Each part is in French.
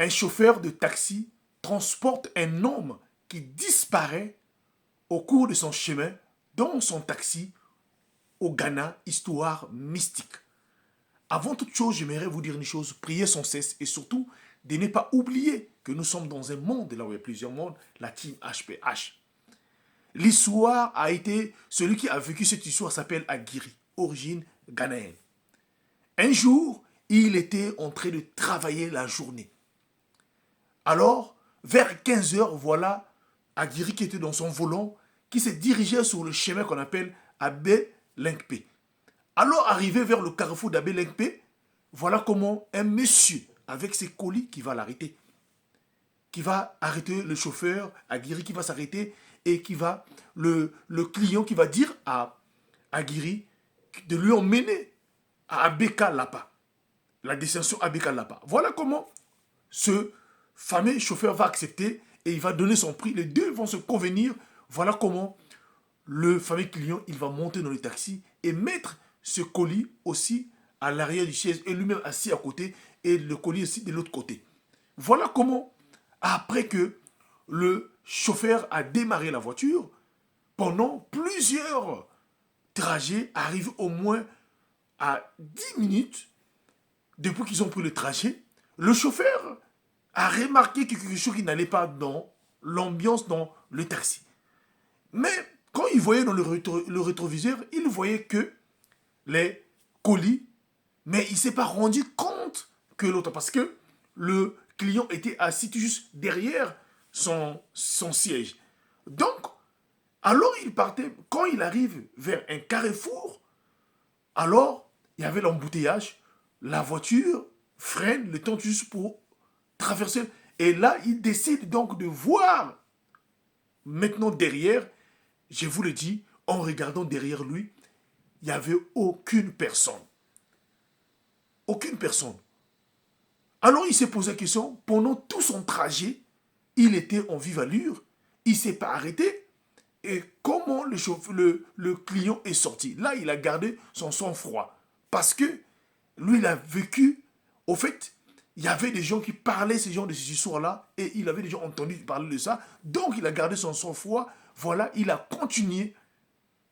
un chauffeur de taxi transporte un homme qui disparaît au cours de son chemin dans son taxi au Ghana, histoire mystique. Avant toute chose, j'aimerais vous dire une chose, priez sans cesse et surtout de ne pas oublier que nous sommes dans un monde, là où il y a plusieurs mondes, la team HPH. L'histoire a été, celui qui a vécu cette histoire s'appelle Aguirre, origine ghanéenne. Un jour, il était en train de travailler la journée. Alors, vers 15 heures, voilà Aguirre qui était dans son volant, qui se dirigeait sur le chemin qu'on appelle Abbé Linkpe. Alors, arrivé vers le carrefour d'Abbé Linkpe, voilà comment un monsieur avec ses colis qui va l'arrêter. Qui va arrêter le chauffeur, Aguirre qui va s'arrêter et qui va, le client qui va dire à Aguirre de lui emmener à Abeka Lapa, la destination Abeka Lapa. Voilà comment ce fameux chauffeur va accepter et il va donner son prix. Les deux vont se convenir. Voilà comment le fameux client, il va monter dans le taxi et mettre ce colis aussi à l'arrière du chaise et lui-même assis à côté et le colis aussi de l'autre côté. Voilà comment, après que le chauffeur a démarré la voiture, pendant plusieurs trajets, arrive au moins à 10 minutes, depuis qu'ils ont pris le trajet, le chauffeur a remarqué quelque chose qui n'allait pas dans l'ambiance dans le taxi. Mais quand il voyait dans le rétroviseur, il voyait que les colis, mais il ne s'est pas rendu compte que l'autre, parce que le client était assis juste derrière son siège. Donc, alors il partait, quand il arrive vers un carrefour, alors il y avait l'embouteillage, la voiture freine le temps juste pour traverser. Et là, il décide donc de voir maintenant derrière, je vous le dis, en regardant derrière lui, il n'y avait aucune personne. Aucune personne. Alors il s'est posé la question, pendant tout son trajet, il était en vive allure, il ne s'est pas arrêté. Et comment le client est sorti? Là, il a gardé son sang-froid. Parce que lui, il a vécu, au fait, il y avait des gens qui parlaient ces histoires-là, et il avait déjà entendu parler de ça. Donc, il a gardé son sang-froid. Voilà, il a continué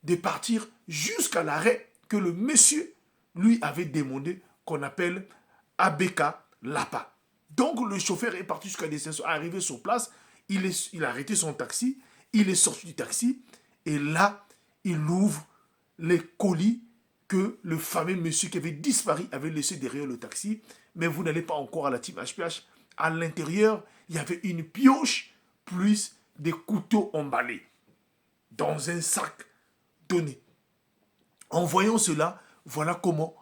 de partir jusqu'à l'arrêt que le monsieur lui avait demandé, qu'on appelle Abeka Lapa. Donc le chauffeur est parti jusqu'à destination, arrivé sur place, il a arrêté son taxi, il est sorti du taxi, et là, il ouvre les colis que le fameux monsieur qui avait disparu avait laissé derrière le taxi. Mais vous n'allez pas encore à la team HPH. À l'intérieur, il y avait une pioche plus des couteaux emballés dans un sac donné. En voyant cela, voilà comment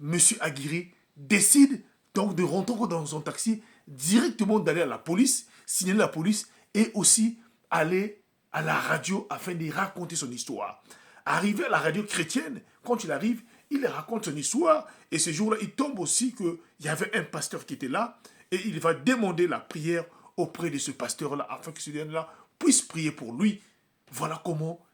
M. Aguirre décide donc de rentrer dans son taxi, directement d'aller à la police, signaler la police et aussi aller à la radio afin de raconter son histoire. Arrivé à la radio chrétienne, quand il arrive, il raconte son histoire et ce jour-là, il tombe aussi qu'il y avait un pasteur qui était là et il va demander la prière auprès de ce pasteur-là afin que ce dernier-là puisse prier pour lui. Voilà comment,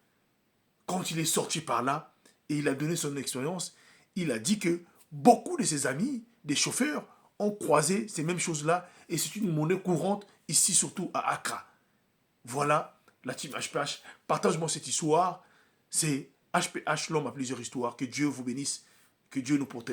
quand il est sorti par là et il a donné son expérience, il a dit que beaucoup de ses amis, des chauffeurs, ont croisé ces mêmes choses-là et c'est une monnaie courante ici, surtout à Accra. Voilà la team HPH. Partage-moi cette histoire. C'est HPH, l'homme à plusieurs histoires. Que Dieu vous bénisse. Que Dieu nous protège.